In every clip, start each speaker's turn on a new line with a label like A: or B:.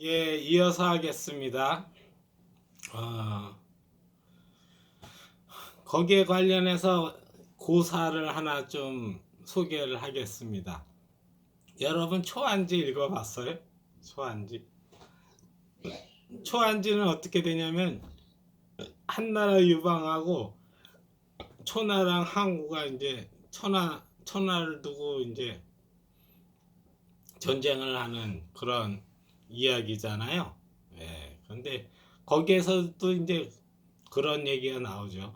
A: 예, 이어서 하겠습니다. 어, 거기에 관련해서 고사를 하나 좀 소개를 하겠습니다. 여러분 초안지 읽어봤어요? 초안지. 초안지는 어떻게 되냐면 한나라 유방하고 초나랑 항우가 이제 천하를 두고 이제 전쟁을 하는 그런 이야기잖아요. 예, 그런데 거기에서도 이제 그런 얘기가 나오죠.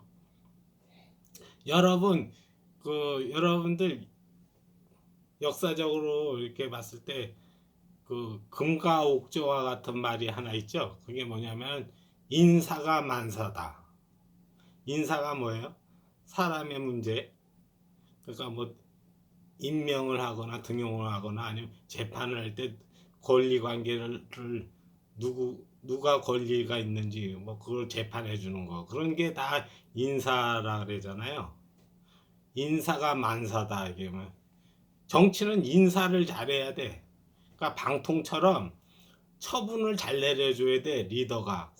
A: 여러분들 역사적으로 이렇게 봤을 때 그 금과 옥조와 같은 말이 하나 있죠. 그게 뭐냐면 인사가 만사다. 인사가 뭐예요? 사람의 문제. 그러니까 뭐 임명을 하거나 등용을 하거나 아니면 재판을 할 때 권리 관계를 누가 권리가 있는지 뭐 그걸 재판해 주는 거 그런 게 다 인사라 그러잖아요. 인사가 만사다 이게 뭐 정치는 인사를 잘해야 돼. 그러니까 방통처럼 처분을 잘 내려줘야 돼. 리더가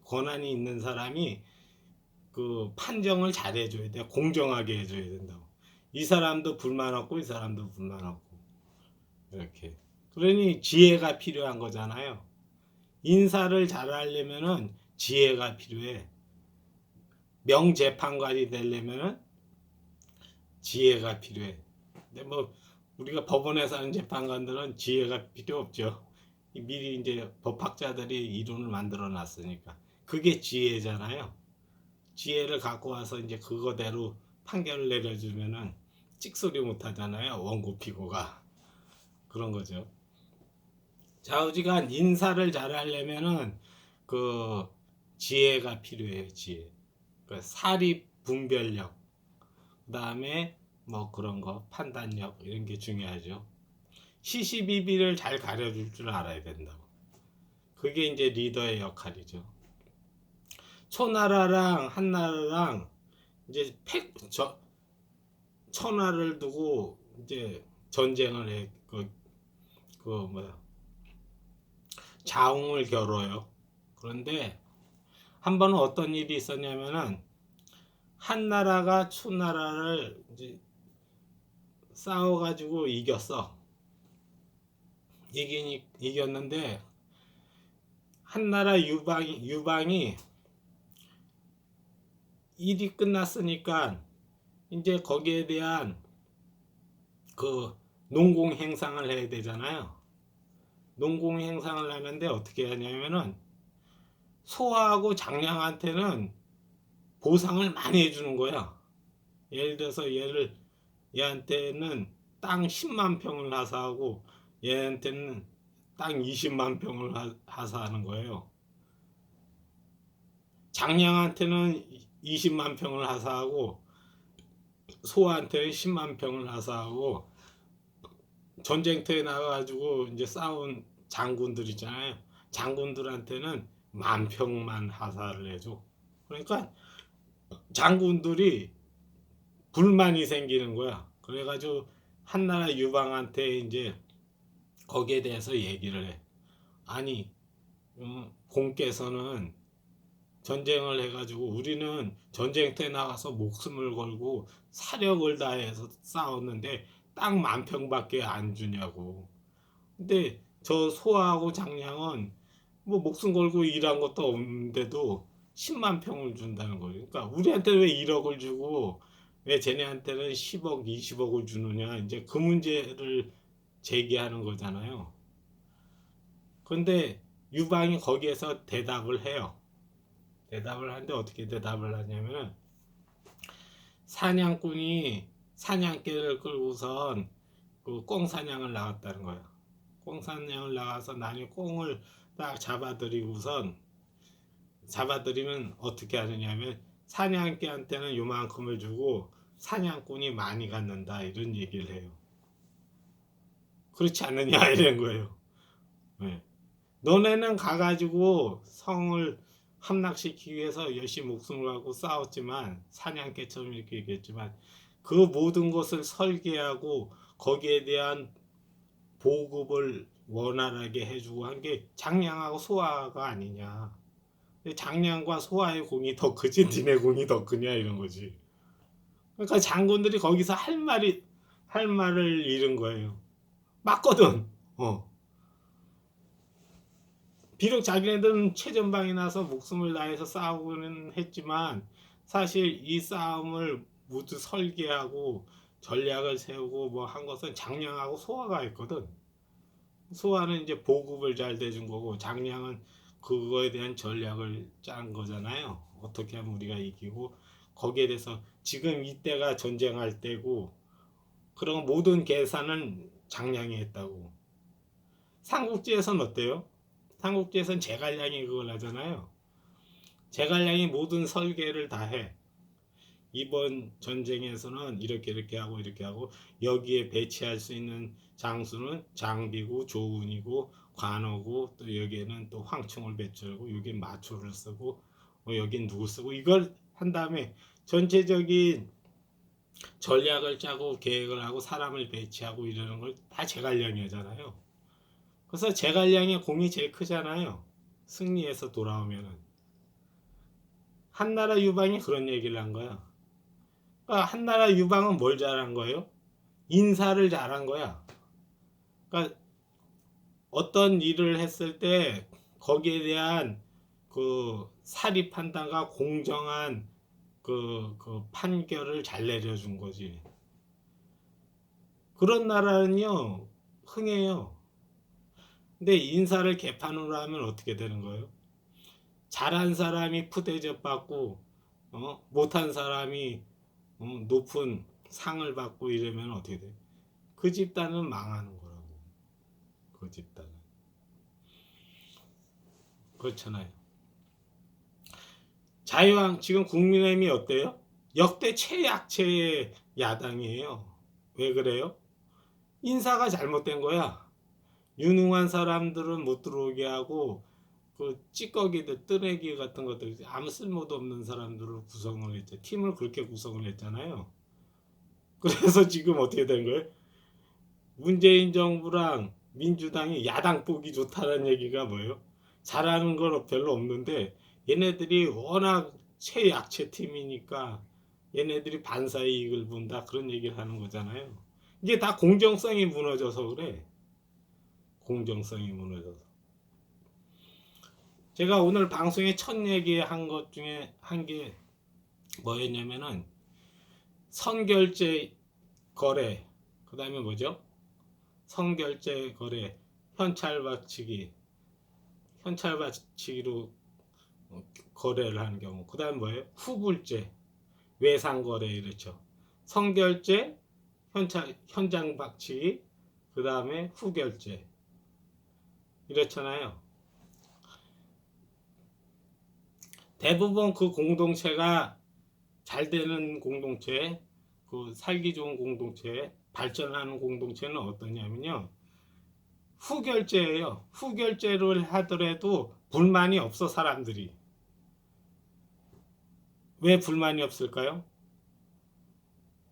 A: 권한이 있는 사람이 그 판정을 잘 해줘야 돼. 공정하게 해줘야 된다고. 이 사람도 불만 없고 이 사람도 불만 없고 이렇게. 그러니 지혜가 필요한 거잖아요. 인사를 잘 하려면은 지혜가 필요해. 명재판관이 되려면은 지혜가 필요해. 근데 뭐 우리가 법원에서 하는 재판관들은 지혜가 필요 없죠. 미리 이제 법학자들이 이론을 만들어 놨으니까 그게 지혜잖아요. 지혜를 갖고 와서 이제 그거대로 판결을 내려주면은 찍소리 못 하잖아요. 원고 피고가 그런 거죠. 좌우지간 인사를 잘 하려면은 그 지혜가 필요해요. 지혜. 그 사리 분별력, 그다음에 뭐 그런 거 판단력 이런 게 중요하죠. 시시비비를 잘 가려줄 줄 알아야 된다고. 그게 이제 리더의 역할이죠. 초나라랑 한나라랑 이제 천하를 두고 이제 전쟁을 해. 그 뭐야 자웅을 겨뤄요. 그런데 한 번은 어떤 일이 있었냐면은 한나라가 초나라를 이제 싸워가지고 이겼어. 이겼는데 한나라 유방이 일이 끝났으니까 이제 거기에 대한 그 농공 행상을 해야 되잖아요. 농공 행상을 하는데 어떻게 하냐면은 소하고 장량한테는 보상을 많이 해주는 거야. 예를 들어서 얘한테는 땅 10만 평을 하사하고 얘한테는 땅 20만 평을 하사하는 거예요. 장량한테는 20만 평을 하사하고 소한테는 10만 평을 하사하고 전쟁터에 나가가지고 이제 싸운 장군들 있잖아요. 장군들한테는 만 평만 하사를 해줘. 그러니까 장군들이 불만이 생기는 거야. 그래가지고 한나라 유방한테 이제 거기에 대해서 얘기를 해. 아니, 공께서는 전쟁을 해가지고 우리는 전쟁터에 나가서 목숨을 걸고 사력을 다해서 싸웠는데 딱 만 평밖에 안 주냐고. 근데 저 소하고 장량은 뭐 목숨 걸고 일한 것도 없는데도 10만 평을 준다는 거예요. 그러니까 우리한테 왜 1억을 주고 왜 쟤네한테는 10억, 20억을 주느냐. 이제 그 문제를 제기하는 거잖아요. 그런데 유방이 거기에서 대답을 해요. 대답을 하는데 어떻게 대답을 하냐면은 사냥꾼이 사냥개를 끌고선 그 꽁사냥을 나갔다는 거예요. 꽁사냥을 나가서 나중에 꽁을 딱 잡아들이면 어떻게 하느냐면 사냥개한테는 요만큼을 주고 사냥꾼이 많이 갖는다 이런 얘기를 해요. 그렇지 않느냐 이런 거예요. 네. 너네는 가가지고 성을 함락시키기 위해서 열심히 목숨을 걸고 싸웠지만 사냥개처럼 이렇게 얘기했지만 그 모든 것을 설계하고 거기에 대한 보급을 원활하게 해주고 한 게 장량하고 소화가 아니냐. 근데 장량과 소화의 공이 더 크지 니네 공이 더 크냐 이런 거지. 그러니까 장군들이 거기서 할 말을 잃은 거예요. 맞거든. 비록 자기네들은 최전방에 나서 목숨을 다해서 싸우고는 했지만 사실 이 싸움을 모두 설계하고 전략을 세우고 뭐 한 것은 장량하고 소화가 있거든. 소화는 이제 보급을 잘 대준 거고 장량은 그거에 대한 전략을 짠 거잖아요. 어떻게 하면 우리가 이기고 거기에 대해서 지금 이때가 전쟁할 때고 그런 모든 계산은 장량이 했다고. 삼국지에서는 어때요? 삼국지에서는 제갈량이 그걸 하잖아요. 제갈량이 모든 설계를 다 해. 이번 전쟁에서는 이렇게 하고 이렇게 하고 여기에 배치할 수 있는 장수는 장비고 조운이고 관어고 또 여기에는 또 황충을 배치하고 여기 마초를 쓰고 여긴 누구 쓰고 이걸 한 다음에 전체적인 전략을 짜고 계획을 하고 사람을 배치하고 이러는 걸 다 제갈량이 하잖아요. 그래서 제갈량의 공이 제일 크잖아요. 승리해서 돌아오면은 한나라 유방이 그런 얘기를 한 거야. 그러니까 한나라 유방은 뭘 잘한 거예요? 인사를 잘한 거야. 그러니까 어떤 일을 했을 때 거기에 대한 그 사리 판단과 공정한 그 판결을 잘 내려준 거지. 그런 나라는요 흥해요. 근데 인사를 개판으로 하면 어떻게 되는 거예요? 잘한 사람이 푸대접 받고 못한 사람이 높은 상을 받고 이러면 어떻게 돼? 그 집단은 망하는 거라고. 그 집단은. 그렇잖아요. 자유당 지금 국민의힘이 어때요? 역대 최약체의 야당이에요. 왜 그래요? 인사가 잘못된 거야. 유능한 사람들은 못 들어오게 하고 그 찌꺼기들 뜨레기 같은 것들 아무 쓸모도 없는 사람들을 구성을 했죠. 팀을 그렇게 구성을 했잖아요. 그래서 지금 어떻게 된 거예요? 문재인 정부랑 민주당이 야당 보기 좋다는 얘기가 뭐예요? 잘하는 건 별로 없는데 얘네들이 워낙 최약체 팀이니까 얘네들이 반사의 이익을 본다 그런 얘기를 하는 거잖아요. 이게 다 공정성이 무너져서 그래. 공정성이 무너져서. 제가 오늘 방송에 첫 얘기한 것 중에 한 게 뭐였냐면은 선결제 거래 그 다음에 뭐죠? 선결제 거래 현찰받치기로 거래를 하는 경우 그 다음 뭐예요? 후불제 외상거래 이렇죠. 선결제 현장받치기 그 다음에 후결제 이렇잖아요. 대부분 그 공동체가 잘 되는 공동체 그 살기 좋은 공동체 발전하는 공동체는 어떠냐면요. 후결제예요. 후결제를 하더라도 불만이 없어 사람들이. 왜 불만이 없을까요?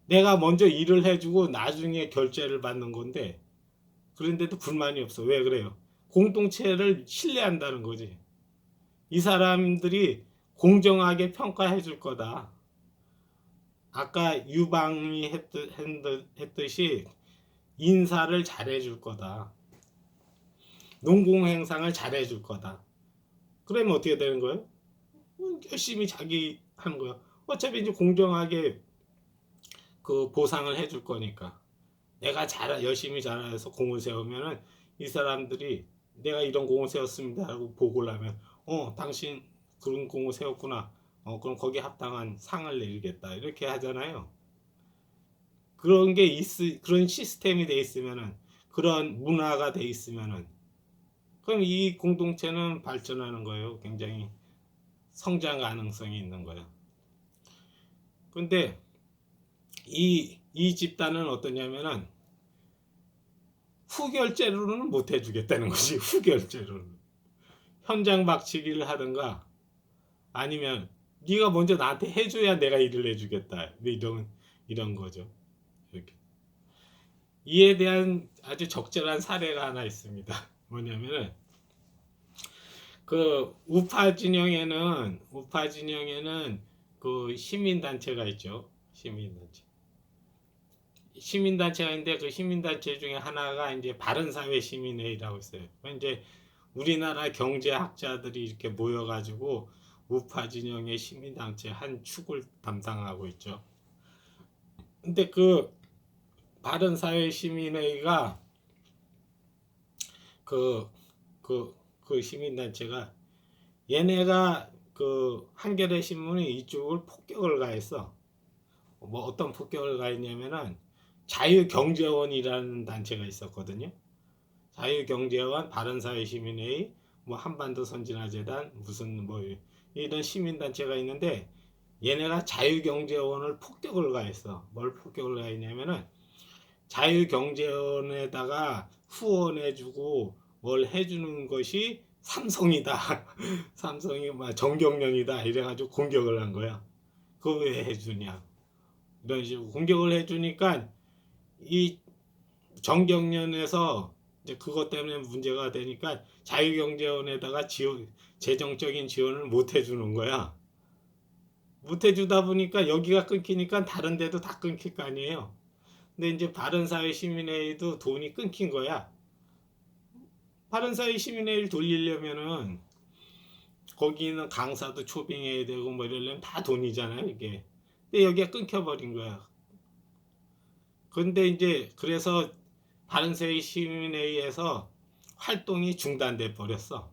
A: 내가 먼저 일을 해주고 나중에 결제를 받는 건데 그런데도 불만이 없어. 왜 그래요? 공동체를 신뢰한다는 거지. 이 사람들이 공정하게 평가해 줄 거다. 아까 유방이 했듯이 인사를 잘해 줄 거다. 농공행상을 잘해 줄 거다. 그러면 어떻게 되는 거예요? 열심히 자기 하는 거야. 어차피 이제 공정하게 그 보상을 해줄 거니까. 내가 열심히 잘해서 공을 세우면은 이 사람들이 내가 이런 공을 세웠습니다 하고 보고를 하면 당신 그런 공을 세웠구나. 그럼 거기에 합당한 상을 내리겠다. 이렇게 하잖아요. 그런 시스템이 돼 있으면은 그런 문화가 돼 있으면은 그럼 이 공동체는 발전하는 거예요. 굉장히 성장 가능성이 있는 거예요. 근데 이 집단은 어떠냐면은 후결제로는 못 해주겠다는 것이 후결제로는 현장 박치기를 하든가 아니면 네가 먼저 나한테 해줘야 내가 일을 해주겠다 이런 거죠. 이렇게 이에 대한 아주 적절한 사례가 하나 있습니다. 뭐냐면은 그 우파 진영에는 그 시민단체가 있죠. 시민단체가 있는데 그 시민단체 중에 하나가 이제 바른사회 시민회의라고 있어요. 이제 우리나라 경제학자들이 이렇게 모여가지고 우파 진영의 시민단체 한 축을 담당하고 있죠. 근데 그 바른사회 시민회의가 그, 그 시민단체가 얘네가 그 한겨레 신문이 이쪽을 폭격을 가했어. 뭐 어떤 폭격을 가했냐면은 자유경제원이라는 단체가 있었거든요. 자유경제원, 바른사회시민회의, 뭐 한반도 선진화재단, 무슨 뭐 이런 시민단체가 있는데 얘네가 자유경제원을 폭격을 가했어. 뭘 폭격을 가했냐면은 자유경제원에다가 후원해주고 뭘 해주는 것이 삼성이다. 삼성이 막 정경련이다. 이래가지고 공격을 한 거야. 그거 왜 해주냐. 이런 식으로 공격을 해주니까 이 정경련에서 이제 그것 때문에 문제가 되니까 자유경제원에다가 재정적인 지원을 못 해주는 거야. 못 해주다 보니까 여기가 끊기니까 다른 데도 다 끊길 거 아니에요. 근데 이제 바른사회 시민회의도 돈이 끊긴 거야. 바른사회 시민회의를 돌리려면은 거기 있는 강사도 초빙해야 되고 뭐 이러려면 다 돈이잖아요, 이게. 근데 여기가 끊겨버린 거야. 근데 이제 그래서 바른사회 시민회의에서 활동이 중단돼 버렸어.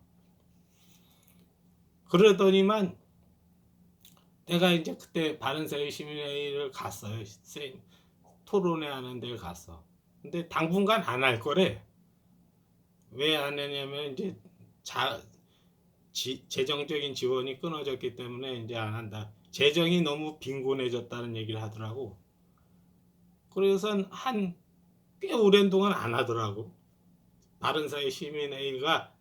A: 그러더니만 내가 이제 그때 바른사회 시민회의를 갔어요. 토론회 하는 데를 갔어. 근데 당분간 안 할 거래. 왜 안 했냐면 이제 재정적인 지원이 끊어졌기 때문에 이제 안 한다. 재정이 너무 빈곤해졌다는 얘기를 하더라고. 그래서 한 꽤 오랜 동안 안 하더라고. 바른사회 시민회의가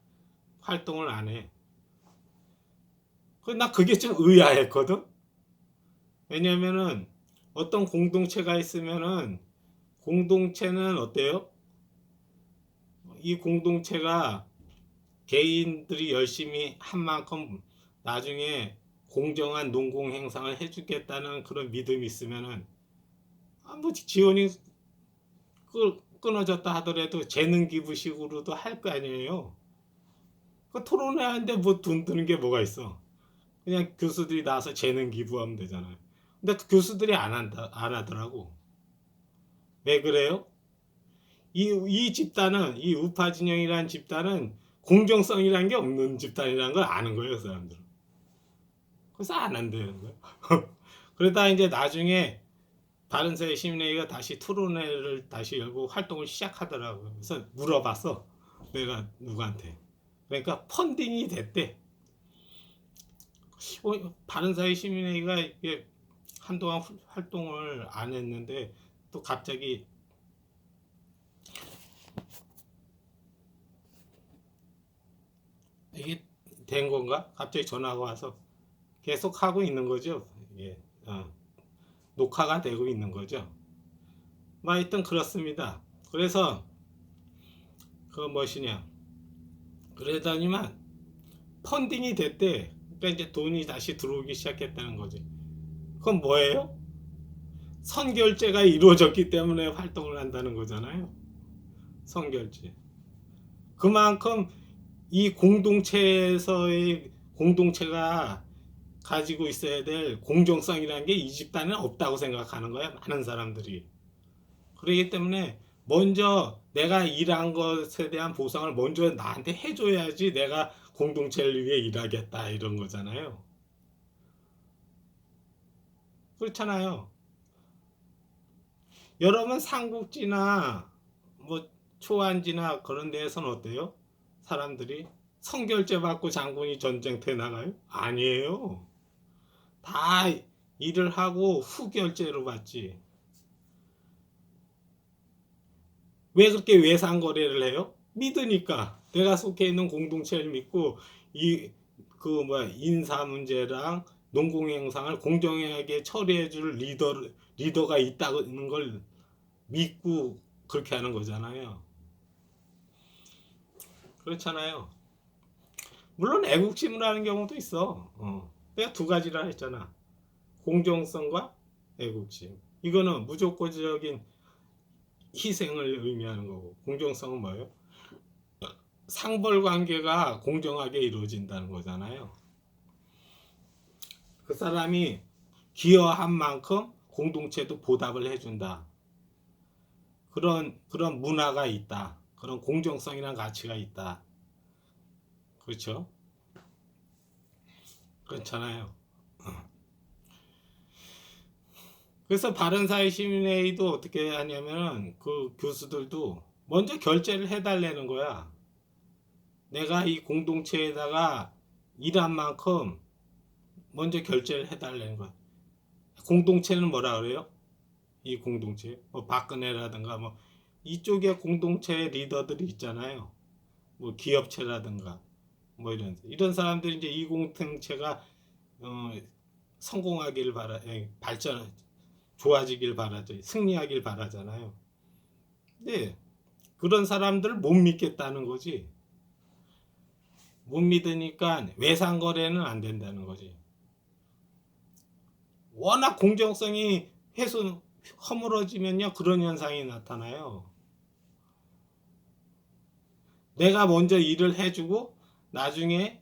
A: 활동을 안 해. 나 그게 좀 의아했거든. 왜냐면은 어떤 공동체가 있으면은 공동체는 어때요? 이 공동체가 개인들이 열심히 한 만큼 나중에 공정한 농공 행상을 해주겠다는 그런 믿음이 있으면은 뭐 지원이 끊어졌다 하더라도 재능 기부식으로도 할 거 아니에요. 그 토론회 하는데 뭐 돈 드는 게 뭐가 있어? 그냥 교수들이 나와서 재능 기부하면 되잖아요. 근데 그 교수들이 안 하더라고. 왜 그래요? 이 집단은, 이 우파 진영이라는 집단은 공정성이라는 게 없는 집단이라는 걸 아는 거예요, 그 사람들은. 그래서 안 한다는 거예요. 그러다 이제 나중에 바른사회 시민회의가 다시 토론회를 다시 열고 활동을 시작하더라고요. 그래서 물어봤어. 내가 누구한테. 그러니까 펀딩이 됐대. 바른사회 시민회의가 이게 한동안 활동을 안 했는데 또 갑자기 이게 된 건가? 갑자기 전화가 와서 계속 하고 있는 거죠. 예, 녹화가 되고 있는 거죠. 뭐 하여튼 그렇습니다. 그래서 그 무엇이냐. 그러더니만 펀딩이 됐대. 그러니까 이제 돈이 다시 들어오기 시작했다는 거지. 그건 뭐예요? 선결제가 이루어졌기 때문에 활동을 한다는 거잖아요. 선결제. 그만큼 이 공동체에서의 공동체가 가지고 있어야 될 공정성이라는 게 이 집단은 없다고 생각하는 거야. 많은 사람들이. 그렇기 때문에 먼저 내가 일한 것에 대한 보상을 먼저 나한테 해줘야지 내가 공동체를 위해 일하겠다 이런 거잖아요. 그렇잖아요. 여러분 삼국지나 뭐 초안지나 그런 데에서는 어때요? 사람들이 성결제 받고 장군이 전쟁터에 나가요? 아니에요. 다 일을 하고 후결제로 받지. 왜 그렇게 외상거래를 해요? 믿으니까. 내가 속해 있는 공동체를 믿고 이 그 뭐야 인사 문제랑 농공행상을 공정하게 처리해줄 리더가 있다는 걸 믿고 그렇게 하는 거잖아요. 그렇잖아요. 물론 애국심을 하는 경우도 있어. 내가 두 가지라 했잖아. 공정성과 애국심. 이거는 무조건적인 희생을 의미하는 거고, 공정성은 뭐예요? 상벌 관계가 공정하게 이루어진다는 거잖아요. 그 사람이 기여한 만큼 공동체도 보답을 해준다. 그런 문화가 있다. 그런 공정성이라는 가치가 있다. 그렇죠? 그렇잖아요. 그래서 바른사회시민회의도 어떻게 하냐면 그 교수들도 먼저 결제를 해달라는 거야. 내가 이 공동체에다가 일한 만큼 먼저 결제를 해달라는 거야. 공동체는 뭐라 그래요? 이 공동체, 뭐 박근혜라든가 뭐 이쪽에 공동체 리더들이 있잖아요. 뭐 기업체라든가 뭐 이런 사람들이 이제 이 공동체가 어, 성공하길 발전 좋아지길 바라죠. 승리하길 바라잖아요. 근데 그런 사람들을 못 믿겠다는 거지. 못 믿으니까 외상거래는 안 된다는 거지. 워낙 공정성이 허물어지면요 그런 현상이 나타나요. 내가 먼저 일을 해주고 나중에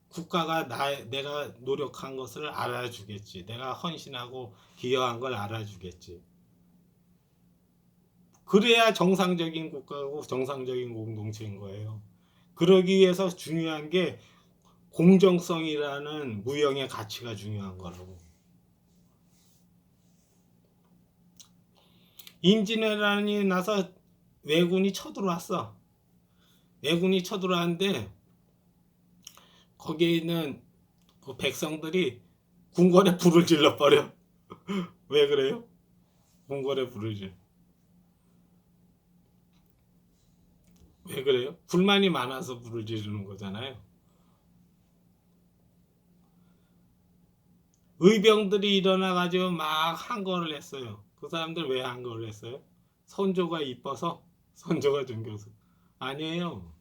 A: 국가가 내가 노력한 것을 알아주겠지. 내가 헌신하고 기여한 걸 알아주겠지. 그래야 정상적인 국가고 정상적인 공동체인 거예요. 그러기 위해서 중요한 게 공정성이라는 무형의 가치가 중요한 거라고. 임진왜란이 나서 왜군이 쳐들어왔어. 왜군이 쳐들어왔는데 거기에 있는 그 백성들이 궁궐에 불을 질러버려. 왜 그래요? 궁궐에 불을 질러. 왜 그래요? 불만이 많아서 불을 지르는 거잖아요. 의병들이 일어나가지고 막 항거를 했어요. 그 사람들 왜 항거를 했어요? 선조가 이뻐서? 선조가 존경서? 아니에요.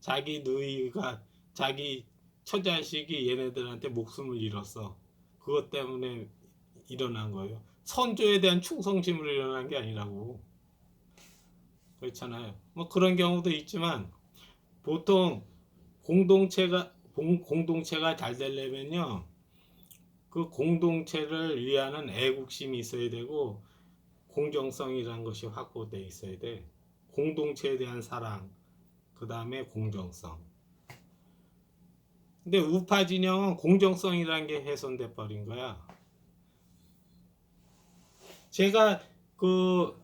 A: 자기 누이가 자기 처자식이 얘네들한테 목숨을 잃었어. 그것 때문에 일어난 거예요. 선조에 대한 충성심으로 일어난 게 아니라고. 그렇잖아요. 뭐 그런 경우도 있지만 보통 공동체가 잘 되려면요. 그 공동체를 위하는 애국심이 있어야 되고 공정성이라는 것이 확보되어 있어야 돼. 공동체에 대한 사랑, 그 다음에 공정성. 근데 우파 진영은 공정성이라는 게 훼손돼 버린 거야. 제가 그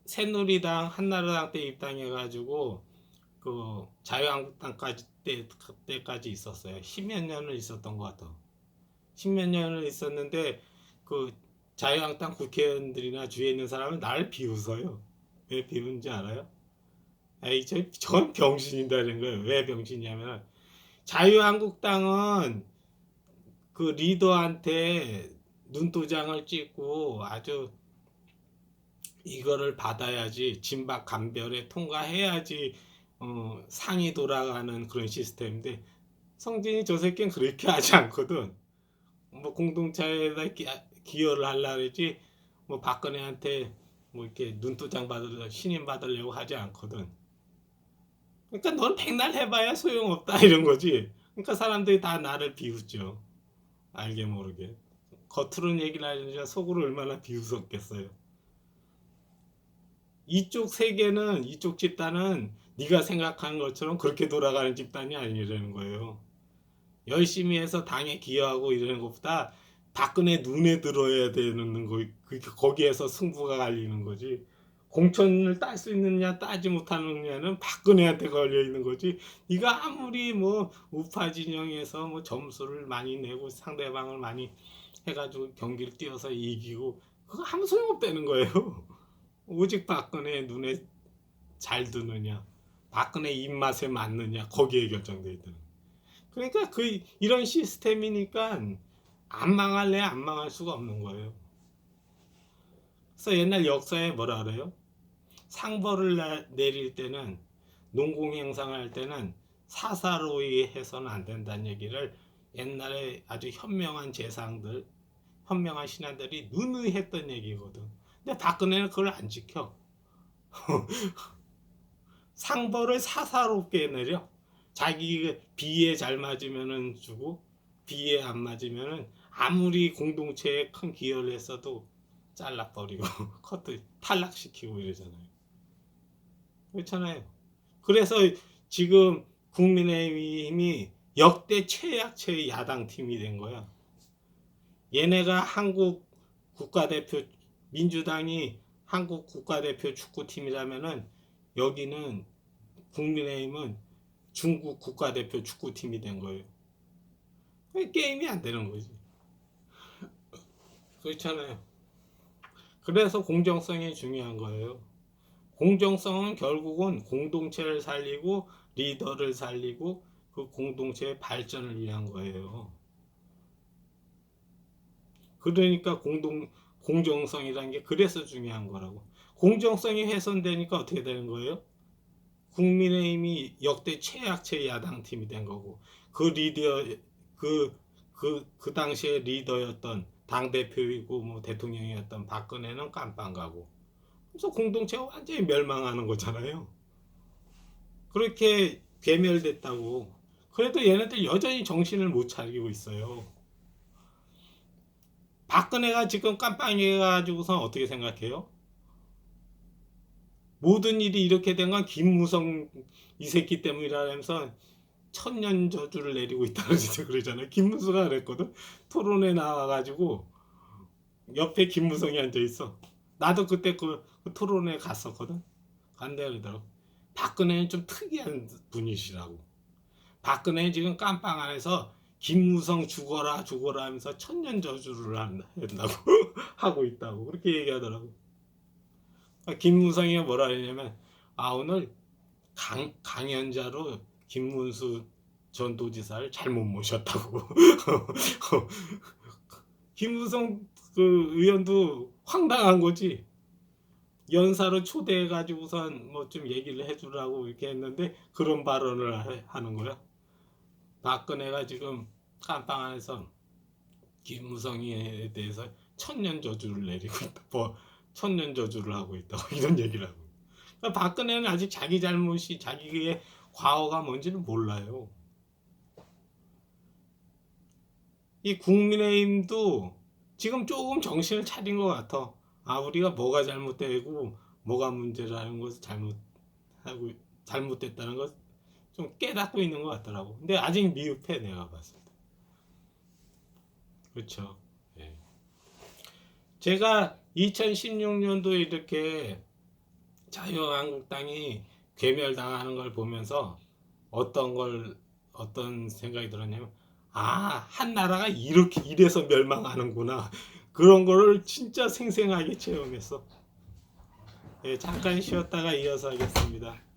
A: 새누리당, 한나라당 때 입당해가지고 그 때까지 있었어요. 10몇 년을 있었던 것 같아. 10몇 년을 있었는데 그 자유한국당 국회의원들이나 주위에 있는 사람은 나를 비웃어요. 왜 비웃는지 알아요? 에이, 전 병신이다는 거예요. 왜 병신이냐면 자유한국당은 그 리더한테 눈도장을 찍고 아주 이거를 받아야지 진박 감별에 통과해야지 상이 돌아가는 그런 시스템인데 성진이 저 새끼는 그렇게 하지 않거든. 뭐 공동체에다 기여를 하려 그러지 뭐 박근혜한테 뭐 이렇게 눈도장 받으려 신임 받으려고 하지 않거든. 그러니까 넌 백날 해봐야 소용없다 이런 거지. 그러니까 사람들이 다 나를 비웃죠. 알게 모르게. 겉으로는 얘기를 하려니까 속으로 얼마나 비웃었겠어요. 이쪽 세계는 이쪽 집단은 네가 생각하는 것처럼 그렇게 돌아가는 집단이 아니라는 거예요. 열심히 해서 당에 기여하고 이러는 것보다 박근혜 눈에 들어야 되는 거, 거기에서 승부가 갈리는 거지. 공천을 딸 수 있느냐 따지 못하느냐는 박근혜한테 걸려 있는 거지. 네가 아무리 뭐 우파 진영에서 뭐 점수를 많이 내고 상대방을 많이 해가지고 경기를 뛰어서 이기고 그거 아무 소용없다는 거예요. 오직 박근혜 눈에 잘 드느냐, 박근혜 입맛에 맞느냐 거기에 결정돼 있다는. 그러니까 이런 시스템이니까 안 망할래 안 망할 수가 없는 거예요. 그래서 옛날 역사에 뭐라 그래요? 상벌을 내릴 때는 농공 행상할 때는 사사로이 해서는 안 된다는 얘기를 옛날에 아주 현명한 재상들, 현명한 신하들이 누누이 했던 얘기거든. 근데 박근혜는 그걸 안 지켜. 상벌을 사사롭게 내려. 자기 비에 잘 맞으면은 주고 비에 안 맞으면은 아무리 공동체에 큰 기여를 했어도 잘라버리고 커트 탈락시키고 이러잖아요. 그렇잖아요. 그래서 지금 국민의힘이 역대 최약체의 야당 팀이 된 거야. 얘네가 한국 국가대표, 민주당이 한국 국가대표 축구팀이라면은 여기는 국민의힘은 중국 국가대표 축구팀이 된 거예요. 게임이 안 되는 거지. 그렇잖아요. 그래서 공정성이 중요한 거예요. 공정성은 결국은 공동체를 살리고 리더를 살리고 그 공동체의 발전을 위한 거예요. 그러니까 공정성이라는 게 그래서 중요한 거라고. 공정성이 훼손되니까 어떻게 되는 거예요? 국민의힘이 역대 최약체 야당팀이 된 거고, 그 리더, 그 당시에 리더였던 당대표이고 뭐 대통령이었던 박근혜는 깜빵 가고, 그래서 공동체가 완전히 멸망하는 거잖아요. 그렇게 괴멸됐다고. 그래도 얘네들 여전히 정신을 못 차리고 있어요. 박근혜가 지금 깜빵해가지고선 어떻게 생각해요? 모든 일이 이렇게 된 건 김무성 이 새끼 때문이라면서 천년 저주를 내리고 있다고 진짜 그러잖아요. 김무성가 그랬거든. 토론에 나와가지고 옆에 김무성이 앉아있어. 나도 그때 그 토론에 갔었거든. 간다 그러더라고. 박근혜는 좀 특이한 분이시라고. 박근혜는 지금 깜빵 안에서 김무성 죽어라 죽어라 하면서 천년 저주를 한다고 하고 있다고 그렇게 얘기하더라고. 김무성이 뭐라 했냐면 오늘 강연자로 김문수 전 도지사를 잘못 모셨다고. 김무성 그 의원도 황당한 거지. 연사로 초대해 가지고선 뭐 좀 얘기를 해주라고 이렇게 했는데 그런 발언을 하는 거야. 박근혜가 지금 깜빵 안에서 김무성에 대해서 천년 저주를 내리고 있다. 뭐 천년 저주를 하고 있다고 이런 얘기를 하고. 그러니까 박근혜는 아직 자기 잘못이 자기의 과거가 뭔지는 몰라요. 이 국민의힘도 지금 조금 정신을 차린 것 같아. 우리가 뭐가 잘못되고 뭐가 문제라는 것을 잘못됐다는 것 좀 깨닫고 있는 것 같더라고. 근데 아직 미흡해 내가 봤을 때. 그렇죠. 예. 제가 2016년도에 이렇게 자유한국당이 괴멸당하는 걸 보면서 어떤 생각이 들었냐면 한 나라가 이래서 멸망하는구나. 그런 거를 진짜 생생하게 체험했어. 예, 잠깐 쉬었다가 이어서 하겠습니다.